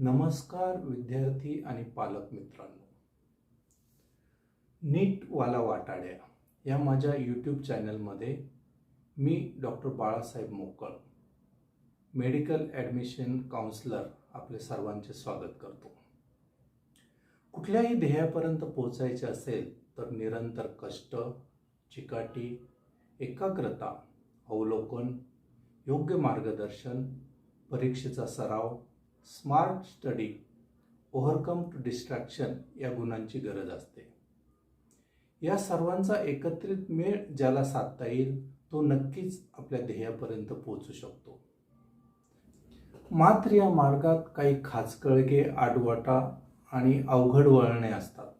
नमस्कार विद्यार्थी आणि पालक मित्रांनो. नीटवाला वाटाड्या या माझ्या यूट्यूब चॅनलमध्ये मी डॉक्टर बाळासाहेब मोकळ, मेडिकल ॲडमिशन काउन्सिलर, आपले सर्वांचे स्वागत करतो. कुठल्याही ध्येयापर्यंत पोहोचायचे असेल तर निरंतर कष्ट, चिकाटी, एकाग्रता, अवलोकन, योग्य मार्गदर्शन, परीक्षेचा सराव, smart study, overcome to distraction या गुणांची गरज असते. या सर्वांचा एकत्रित मेळ ज्याला साधता येईल तो नक्कीच आपल्या ध्येयापर्यंत पोहोचू शकतो. मात्र या मार्गात काही खाचखळगे, आडवाटा आणि अवघड वळणे असतात.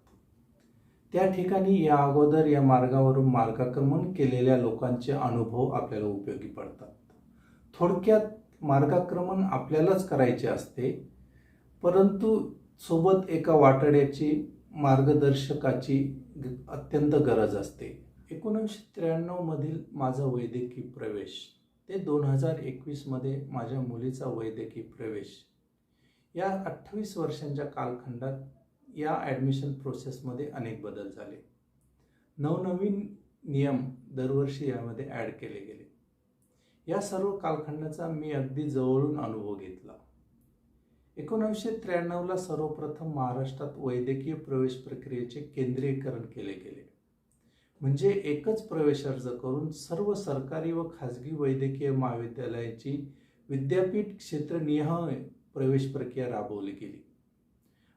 त्या ठिकाणी या अगोदर या मार्गावरून मार्गक्रमण केलेल्या लोकांचे अनुभव आपल्याला उपयोगी पडतात. थोडक्यात मार्गक्रमण आपल्यालाच करायचे असते, परंतु सोबत एका वाटाड्याची, मार्गदर्शकाची अत्यंत गरज असते. 1993 मधील माझा वैद्यकीय प्रवेश ते 2021 मध्ये माझ्या मुलीचा वैद्यकीय प्रवेश, या 28 वर्षांच्या कालखंडात या ॲडमिशन प्रोसेसमध्ये अनेक बदल झाले. नवनवीन नियम दरवर्षी यामध्ये ॲड केले गेले. या सर्व कालखंडाचा मी अगदी जवळून अनुभव घेतला. 1993ला सर्वप्रथम महाराष्ट्रात वैद्यकीय प्रवेश प्रक्रियेचे केंद्रीकरण केले गेले. म्हणजे एकच प्रवेश अर्ज करून सर्व सरकारी व खाजगी वैद्यकीय महाविद्यालयाची विद्यापीठ क्षेत्रनिहाय प्रवेश प्रक्रिया राबवली गेली.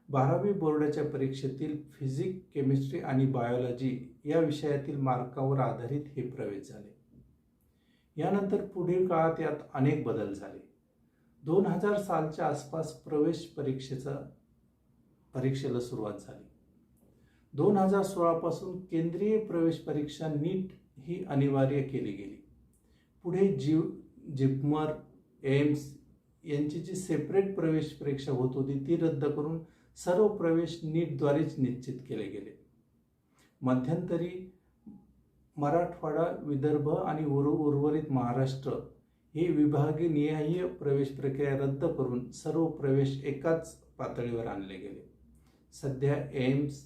12वी बोर्डाच्या परीक्षेतील फिजिक्स, केमिस्ट्री आणि बायोलॉजी या विषयातील मार्कावर आधारित हे प्रवेश झाले. यानंतर पुढील काळात यात अनेक बदल झाले. 2000 सालच्या आसपास प्रवेश परीक्षेला सुरुवात झाली. 2016 पासून केंद्रीय प्रवेश परीक्षा नीट ही अनिवार्य केली गेली. पुढे जिपमर, एम्स यांची जी सेपरेट प्रवेश परीक्षा होत होती ती रद्द करून सर्व प्रवेश नीटद्वारेच निश्चित केले गेले. मध्यंतरी मराठवाडा, विदर्भ आणि उर्वरित महाराष्ट्र हे विभागनिहाय प्रवेश प्रक्रिया रद्द करून सर्व प्रवेश एकाच पातळीवर आणले गेले. सध्या एम्स,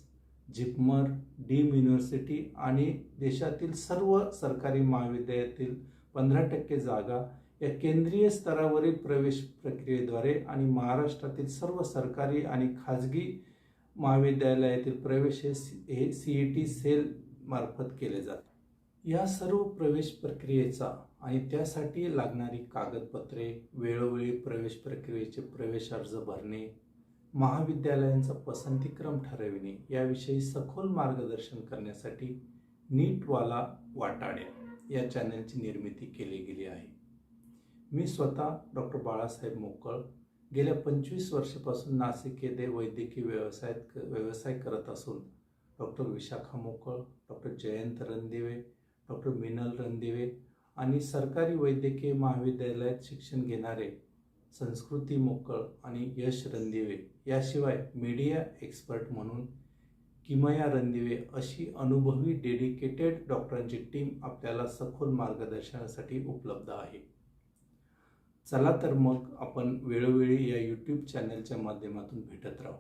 जिपमर, डीम युनिव्हर्सिटी आणि देशातील सर्व सरकारी महाविद्यालयातील 15% जागा या केंद्रीय स्तरावरील प्रवेश प्रक्रियेद्वारे आणि महाराष्ट्रातील सर्व सरकारी आणि खाजगी महाविद्यालयातील प्रवेश हे CET सेल मार्फत केले जातात. या सर्व प्रवेश प्रक्रियेचा आणि त्यासाठी लागणारी कागदपत्रे, वेळोवेळी प्रवेश प्रक्रियेचे प्रवेश अर्ज भरणे, महाविद्यालयांचा पसंतीक्रम ठरविणे याविषयी सखोल मार्गदर्शन करण्यासाठी नीटवाला वाटाड्या या चॅनलची निर्मिती केली गेली आहे. मी स्वतः डॉक्टर बाळासाहेब मोकळ गेल्या 25 वर्षापासून नाशिक येथे वैद्यकीय व्यवसाय करत असून डॉक्टर विशाखा मोकळ, डॉक्टर जयंत रणदिवे, डॉक्टर मिनल रणदिवे आणि सरकारी वैद्यकीय महाविद्यालयात शिक्षण घेणारे संस्कृती मोकळ आणि यश रणदिवे, याशिवाय मीडिया एक्सपर्ट म्हणून किमया रणदिवे अशी अनुभवी डेडिकेटेड डॉक्टरांची टीम आपल्याला सखोल मार्गदर्शनासाठी उपलब्ध आहे. चला तर मग आपण वेळोवेळी या यूट्यूब चॅनलच्या माध्यमातून भेटत राहू.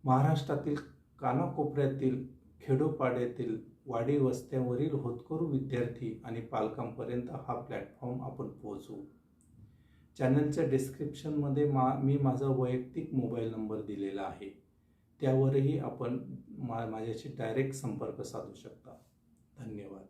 महाराष्ट्रातील कानाकोपऱ्यातील, खेडोपाड्यातील, वाडी वस्त्यांवरील होतकरू विद्यार्थी आणि पालकांपर्यंत हा प्लॅटफॉर्म आपण पोहोचवू. चॅनलच्या डिस्क्रिप्शनमध्ये मी माझा वैयक्तिक मोबाईल नंबर दिलेला आहे. त्यावरही आपण माझ्याशी डायरेक्ट संपर्क साधू शकता. धन्यवाद.